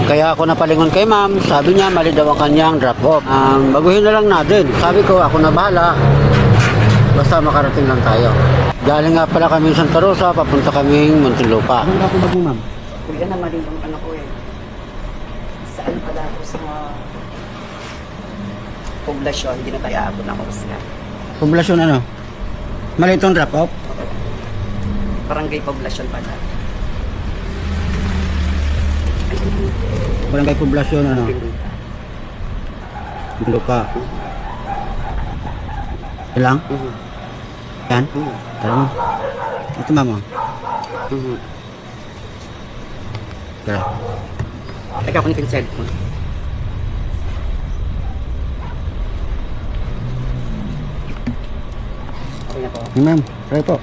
Kaya ako napalingon kay ma'am, sabi niya mali daw ang kanyang drop off. Baguhin na lang natin. Sabi ko, ako na bahala. Basta makarating lang tayo. Galing nga pala kami sa Santa Rosa, papunta kaming Muntinlupa. Anong dapat mo, ma'am? Kuya na mali ang anak ko eh. Saan pala ako sa mga poblasyon, hindi na tayo abot ng Oscar. Poblasyon ano? Mali itong drop off? Barangay poblasyon pala. Barangay poblasyon ano? Muntinlupa. Ilang? Yan? Tara mo. Ito mama. Tara. Teka ako yung cellphone. Okay na po. Hey, ma'am, try po.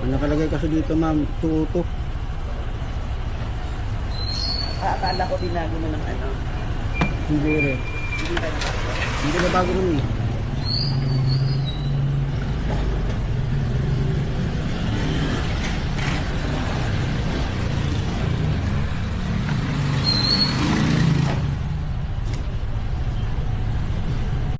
Ang nakalagay kasi dito ma'am, tuto. Akala ko binago mo ng ano. Hindi rin. Hindi ba Hindi na bago rin eh.